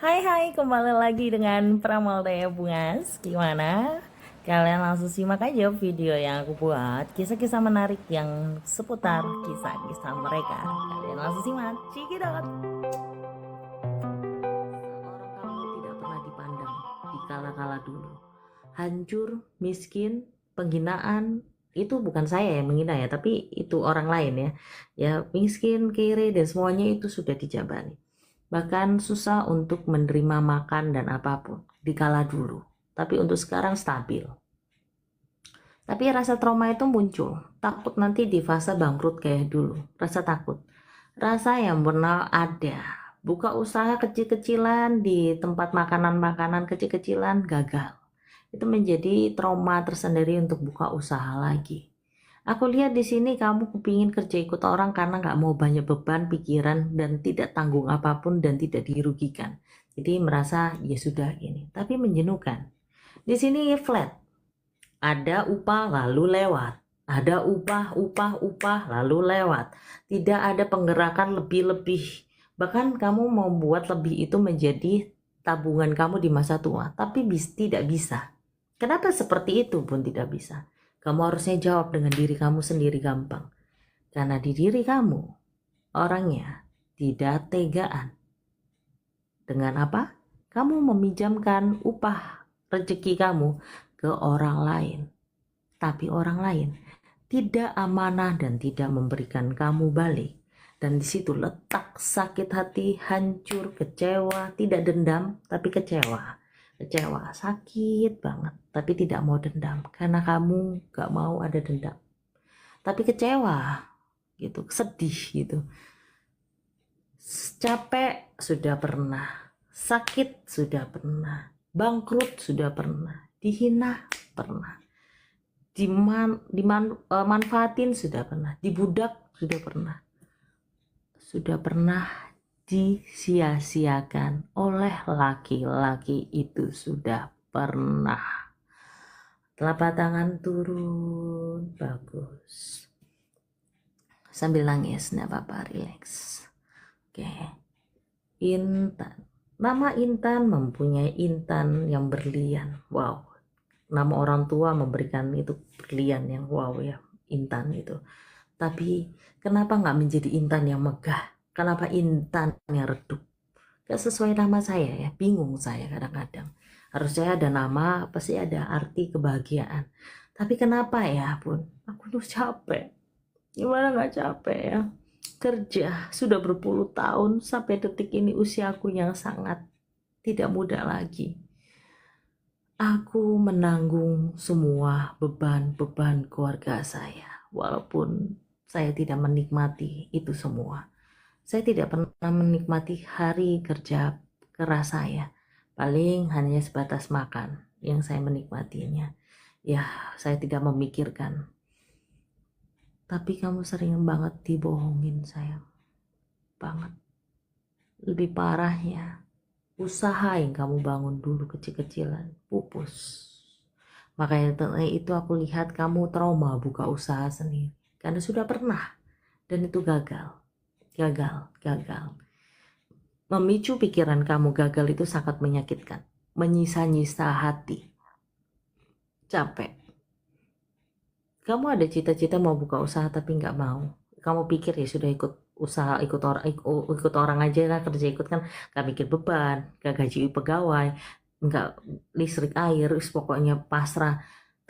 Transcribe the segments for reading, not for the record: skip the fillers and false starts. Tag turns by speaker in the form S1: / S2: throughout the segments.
S1: Hai, kembali lagi dengan Pramaldaya Bungas. Gimana? Kalian langsung simak aja video yang aku buat, kisah-kisah menarik yang seputar kisah-kisah mereka. Kalian langsung simak, cekidot. Seorang kamu tidak pernah dipandang di kala-kala dulu. Hancur, miskin, penghinaan, itu bukan saya yang menghina ya, tapi itu orang lain ya. Ya, miskin, kere, dan semuanya itu sudah dijabani. Bahkan susah untuk menerima makan dan apapun di kala dulu. Tapi untuk sekarang stabil. Tapi rasa trauma itu muncul. Takut nanti di fase bangkrut kayak dulu. Rasa takut. Rasa yang pernah ada. Buka usaha kecil-kecilan di tempat makanan-makanan kecil-kecilan gagal. Itu menjadi trauma tersendiri untuk buka usaha lagi. Aku lihat di sini kamu kepingin kerja ikut orang karena nggak mau banyak beban pikiran dan tidak tanggung apapun dan tidak dirugikan. Jadi merasa ya sudah ini, tapi menjenuhkan. Di sini flat, ada upah lalu lewat, ada upah lalu lewat. Tidak ada penggerakan lebih-lebih. Bahkan kamu mau buat lebih itu menjadi tabungan kamu di masa tua, tapi tidak bisa. Kenapa seperti itu pun tidak bisa? Kamu harusnya jawab dengan diri kamu sendiri gampang. Karena di diri kamu, orangnya tidak tegaan. Dengan apa? Kamu meminjamkan upah rezeki kamu ke orang lain. Tapi orang lain tidak amanah dan tidak memberikan kamu balik. Dan di situ letak sakit hati, hancur, kecewa, tidak dendam, tapi kecewa. Kecewa, sakit banget, tapi tidak mau dendam. Karena kamu gak mau ada dendam. Tapi kecewa, gitu, sedih gitu. Capek sudah pernah, sakit sudah pernah, bangkrut sudah pernah, dihina pernah, manfaatin sudah pernah, dibudak sudah pernah disia-siakan oleh laki-laki itu sudah pernah. Telapak tangan turun, bagus. Sambil nangis, nggak apa-apa, relax. Oke. Intan. Nama Intan mempunyai intan yang berlian. Wow. Nama orang tua memberikan itu berlian yang wow ya, Intan itu. Tapi kenapa nggak menjadi Intan yang megah? Kenapa Intan yang redup? Gak sesuai nama saya ya, bingung saya kadang-kadang. Harusnya ada nama, pasti ada arti kebahagiaan. Tapi kenapa ya pun, aku tuh capek. Gimana nggak capek ya? Kerja sudah berpuluh tahun sampai detik ini usiaku yang sangat tidak muda lagi. Aku menanggung semua beban-beban keluarga saya, walaupun saya tidak menikmati itu semua. Saya tidak pernah menikmati hari kerja keras saya. Paling hanya sebatas makan yang saya menikmatinya. Ya, saya tidak memikirkan. Tapi kamu sering banget dibohongin, sayang. Banget. Lebih parahnya, usaha yang kamu bangun dulu kecil-kecilan, pupus. Makanya itu aku lihat kamu trauma buka usaha sendiri. Karena sudah pernah. Dan itu gagal. Gagal. Memicu pikiran kamu gagal itu sangat menyakitkan. Menyisa-nyisa hati. Capek. Kamu ada cita-cita mau buka usaha tapi nggak mau. Kamu pikir ya sudah ikut usaha, ikut orang aja lah, kerja ikut kan gak mikir beban, gak gaji pegawai, nggak listrik air, pokoknya pasrah.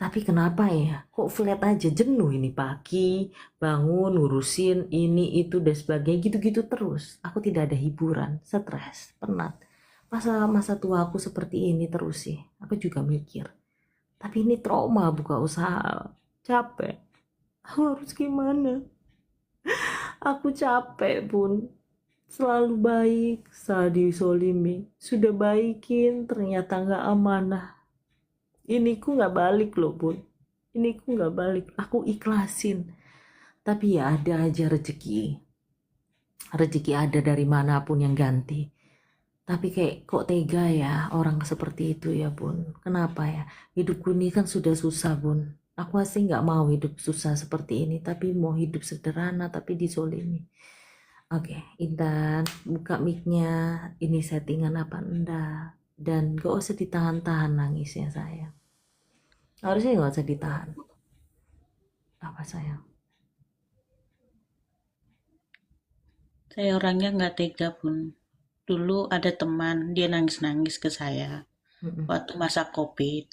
S1: Tapi kenapa ya? Kok flat aja, jenuh ini pagi, bangun, ngurusin ini, itu, dan sebagainya, gitu-gitu terus. Aku tidak ada hiburan, stres, penat. Masa tua aku seperti ini terus sih. Aku juga mikir. Tapi ini trauma buka usaha. Capek. Aku harus gimana? Aku capek pun. Selalu baik, selalu disolimi. Sudah baikin, ternyata nggak amanah. Ini ku nggak balik loh bun. Ini ku nggak balik. Aku ikhlasin. Tapi ya ada aja rezeki. Rezeki ada dari manapun yang ganti. Tapi kayak kok tega ya orang seperti itu ya bun. Kenapa ya? Hidupku ini kan sudah susah bun. Aku asli nggak mau hidup susah seperti ini. Tapi mau hidup sederhana tapi disolimi. Oke, Intan, buka mic-nya. Ini settingan apa enggak? Dan gak usah ditahan-tahan nangisnya sayang. Harusnya gak usah ditahan. Apa sayang?
S2: Saya orangnya nggak tega pun. Dulu ada teman, dia nangis-nangis ke saya
S1: Mm-mm.
S2: waktu masa COVID.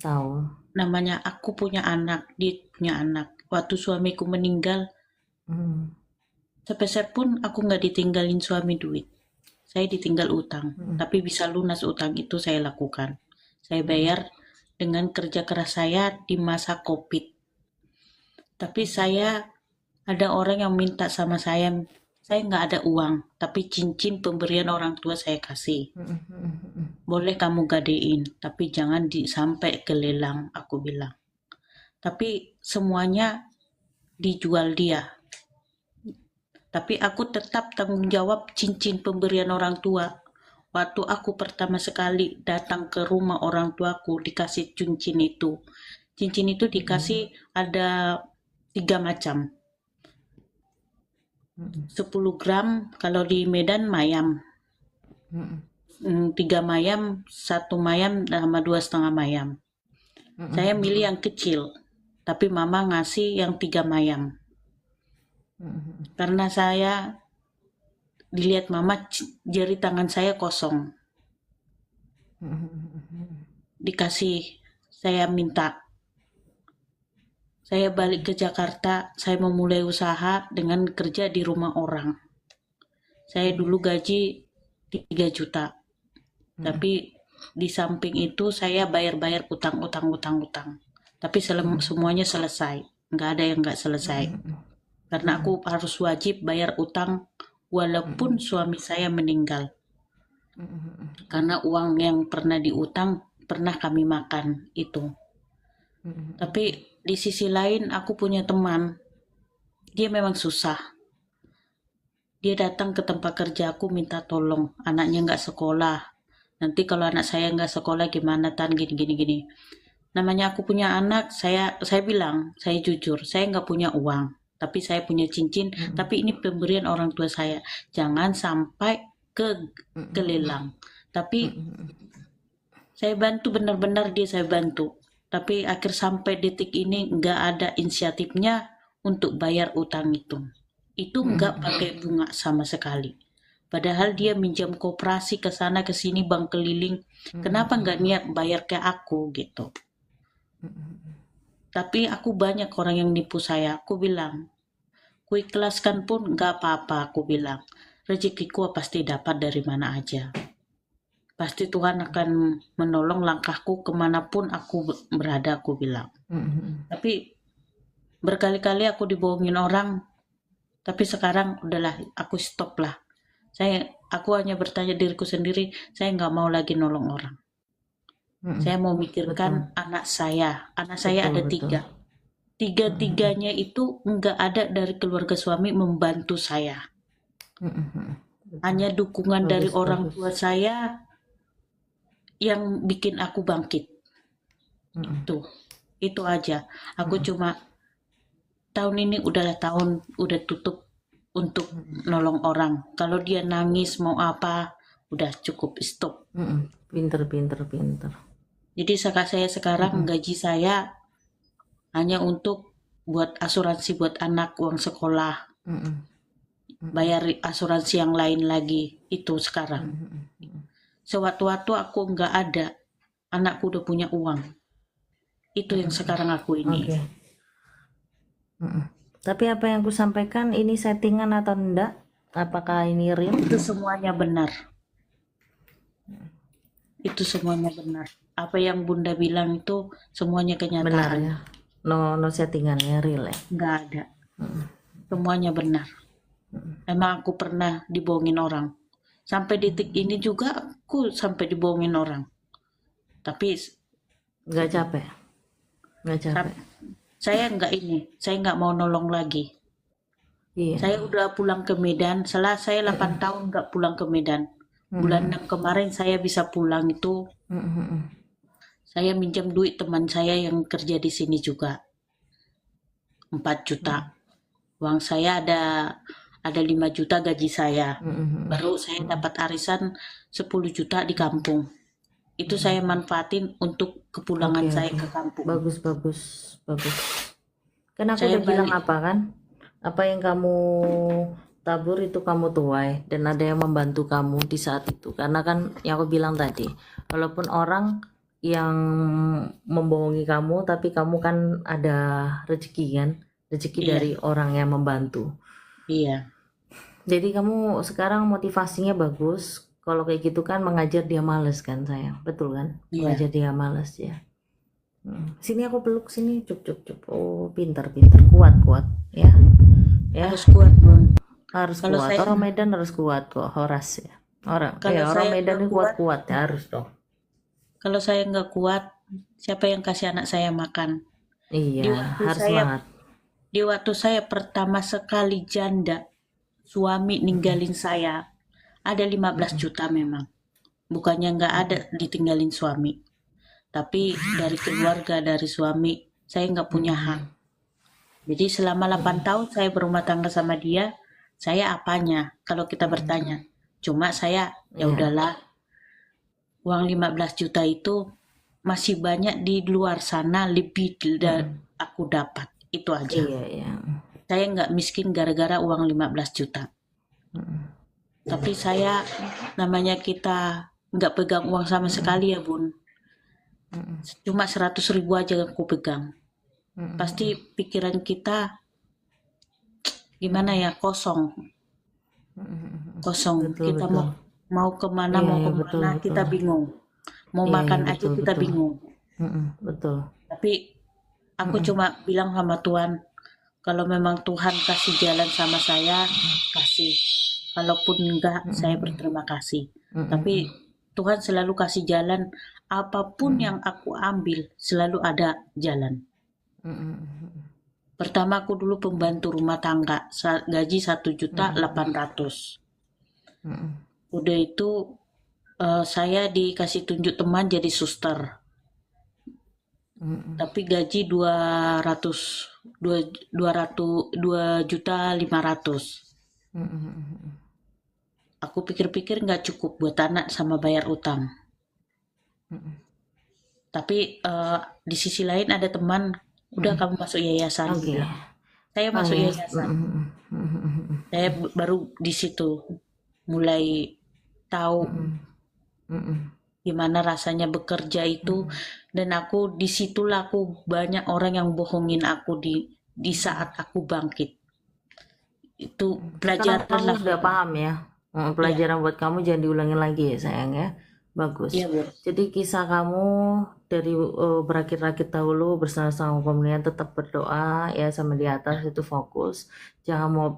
S1: Tahu.
S2: Namanya aku punya anak, dia punya anak. Waktu suamiku meninggal,
S1: Mm,
S2: sepeser pun aku nggak ditinggalin suami duit. Saya ditinggal utang,
S1: mm,
S2: tapi bisa lunas utang itu saya lakukan. Saya
S1: mm,
S2: bayar dengan kerja keras saya di masa COVID. Tapi saya ada orang yang minta sama saya nggak ada uang, tapi cincin pemberian orang tua saya kasih.
S1: mm.
S2: Boleh kamu gadein, tapi jangan sampai ke lelang, aku bilang. Tapi semuanya dijual dia. Tapi aku tetap tanggung jawab cincin pemberian orang tua. Waktu aku pertama sekali datang ke rumah orang tuaku, dikasih cincin itu. Cincin itu dikasih ada 3 macam. 10 gram kalau di Medan mayam. 3 mayam, 1 mayam sama 2,5 mayam. Saya milih yang kecil, tapi mama ngasih yang 3 mayam. Karena saya dilihat mama jari tangan saya kosong. Dikasih, saya minta. Saya balik ke Jakarta, saya memulai usaha dengan kerja di rumah orang. Saya dulu gaji 3 juta. Tapi di samping itu saya bayar-bayar utang. Tapi semuanya selesai. Nggak ada yang nggak selesai. Karena aku harus wajib bayar utang walaupun suami saya meninggal. Karena uang yang pernah diutang pernah kami makan itu. Tapi di sisi lain aku punya teman. Dia memang susah. Dia datang ke tempat kerja aku minta tolong. Anaknya nggak sekolah. Nanti kalau anak saya nggak sekolah gimana tan gini. Namanya aku punya anak, saya bilang, saya jujur, saya nggak punya uang, tapi saya punya cincin, tapi ini pemberian orang tua saya. Jangan sampai ke lelang. Tapi saya bantu benar-benar dia saya bantu. Tapi akhir sampai detik ini nggak ada inisiatifnya untuk bayar utang itu. Itu nggak pakai bunga sama sekali. Padahal dia minjam koperasi ke sana ke sini bank keliling. Kenapa nggak niat bayar ke aku gitu? Tapi aku banyak orang yang nipu saya. Aku bilang, ku ikhlaskan pun nggak apa-apa. Aku bilang, rezekiku pasti dapat dari mana aja. Pasti Tuhan akan menolong langkahku kemanapun aku berada. Aku bilang. Tapi berkali-kali aku dibohongin orang. Tapi sekarang udahlah, aku stop lah. Aku hanya bertanya diriku sendiri, saya nggak mau lagi nolong orang. Saya mau mikirkan
S1: Betul.
S2: anak saya. Anak saya ada
S1: Betul.
S2: 3. Tiga-tiganya itu nggak ada dari keluarga suami membantu saya. Hanya dukungan dari orang
S1: Bagus.
S2: tua saya yang bikin aku bangkit. Itu aja. Aku cuma tahun ini udah tutup untuk nolong orang. Kalau dia nangis mau apa, udah cukup stop.
S1: Pinter.
S2: Jadi saya sekarang gaji saya hanya untuk buat asuransi buat anak, uang sekolah, bayar asuransi yang lain lagi. Itu sekarang. Sewaktu-waktu aku nggak ada, anakku udah punya uang. Itu yang sekarang aku ini.
S1: Oke. Tapi apa yang aku sampaikan ini settingan atau enggak? Apakah ini real?
S2: Itu semuanya benar. Itu semuanya benar. Apa yang Bunda bilang itu semuanya
S1: Benar
S2: kenyataan.
S1: ya. No settingannya real ya.
S2: Nggak ada. Semuanya benar. Emang aku pernah dibohongin orang. Sampai detik ini juga aku sampai dibohongin orang. Tapi
S1: Nggak capek.
S2: saya nggak mau nolong lagi.
S1: Iya.
S2: Saya udah pulang ke Medan, setelah saya 8 tahun nggak pulang ke Medan. Bulan 6 kemarin saya bisa pulang itu, saya minjam duit teman saya yang kerja di sini juga. 4 juta. Uang saya ada ada 5 juta gaji saya.
S1: Mm-mm.
S2: Baru saya dapat arisan 10 juta di kampung. Itu saya manfaatin untuk kepulangan
S1: Oke,
S2: saya
S1: oke.
S2: ke kampung.
S1: Bagus, bagus, bagus. Kan aku
S2: Saya
S1: udah bilang
S2: balik.
S1: apa kan? Apa yang kamu tabur itu kamu tuai dan ada yang membantu kamu di saat itu. Karena kan yang aku bilang tadi, walaupun orang yang membohongi kamu, tapi kamu kan ada rezeki kan, rezeki
S2: Iya,
S1: dari orang yang membantu.
S2: iya,
S1: Jadi kamu sekarang motivasinya bagus. Kalau kayak gitu kan mengajar dia males kan sayang, betul kan?
S2: iya.
S1: Mengajar dia males ya. Sini aku peluk sini, cup cup cup. Oh, pintar pintar, kuat kuat, ya, ya,
S2: Harus kuat, Bun.
S1: harus
S2: Kalau
S1: kuat.
S2: saya
S1: Orang Medan harus kuat kok, Horas ya.
S2: kalau
S1: Orang
S2: saya
S1: Medan
S2: nggak
S1: ini kuat
S2: kuat,
S1: kuat ya harus dong.
S2: kalau saya nggak kuat, siapa yang kasih anak saya makan? Di
S1: Iya,
S2: waktu
S1: harus
S2: saya
S1: semangat.
S2: di waktu saya pertama sekali janda, suami ninggalin saya, ada 15 juta memang. Bukannya nggak ada ditinggalin suami. Tapi dari keluarga, dari suami, saya nggak punya hak. Jadi selama 8 tahun saya berumah tangga sama dia, saya apanya kalau kita bertanya. Cuma saya, ya
S1: Iya,
S2: udahlah, uang 15 juta itu masih banyak di luar sana lebih dari aku dapat. Itu aja.
S1: iya, iya.
S2: Saya nggak miskin gara-gara uang 15 juta. Tapi saya, namanya kita nggak pegang uang sama sekali ya Bun. Cuma 100 ribu aja yang aku pegang. Pasti pikiran kita gimana ya, kosong. Kosong.
S1: Betul
S2: Kita
S1: betul.
S2: mau kemana,
S1: Iya,
S2: mau
S1: iya,
S2: kemana,
S1: betul betul.
S2: kita bingung. Mau
S1: Iya, iya,
S2: makan aja
S1: betul
S2: kita
S1: betul.
S2: bingung.
S1: Betul.
S2: Tapi aku cuma bilang sama Tuhan, kalau memang Tuhan kasih jalan sama saya, kasih. Kalaupun enggak, saya berterima kasih. Tapi Tuhan selalu kasih jalan, apapun yang aku ambil, selalu ada jalan. Pertama aku dulu pembantu rumah tangga, gaji 1.800.000. Udah itu saya dikasih tunjuk teman jadi suster. Tapi gaji 2.500.000. Aku pikir-pikir nggak cukup buat anak sama bayar utang. Tapi di sisi lain ada teman, udah kamu masuk yayasan.
S1: Oke.
S2: Saya masuk
S1: Oh, ya.
S2: yayasan. Saya baru di situ mulai tahu gimana rasanya bekerja itu, dan aku disitulah aku banyak orang yang bohongin aku di saat aku bangkit. Itu
S1: Sekarang
S2: pelajaran
S1: kamu
S2: lah.
S1: sudah paham ya. Pelajaran buat kamu jangan diulangin lagi ya sayang ya. Bagus.
S2: Iya, Bu.
S1: Jadi kisah kamu dari berakit-rakit dahulu bersama-sama pemulihan, tetap berdoa ya sama di atas, itu fokus. Jangan mau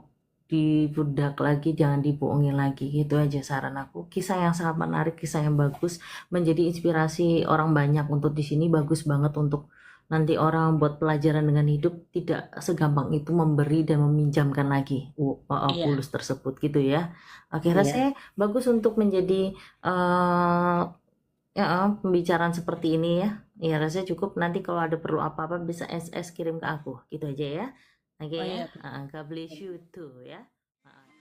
S1: dibudak lagi, jangan dibohongin lagi, gitu aja saran aku. Kisah yang sangat menarik, kisah yang bagus, menjadi inspirasi orang banyak untuk di sini, bagus banget untuk nanti orang buat pelajaran dengan hidup, tidak segampang itu memberi dan meminjamkan lagi
S2: Iya.
S1: fulus tersebut gitu ya. Oke,
S2: Iya.
S1: rasanya bagus untuk menjadi pembicaraan seperti ini ya. Ya rasanya cukup, nanti kalau ada perlu apa-apa bisa SS kirim ke aku, gitu aja ya. Oke
S2: Oh,
S1: ya.
S2: iya.
S1: God bless you too ya.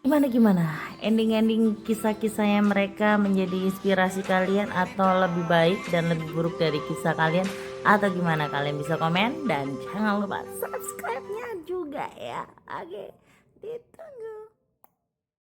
S1: Gimana ending-ending kisah-kisahnya mereka menjadi inspirasi kalian, atau lebih baik dan lebih buruk dari kisah kalian, atau gimana? Kalian bisa komen dan jangan lupa subscribe-nya juga ya. Oke, ditunggu.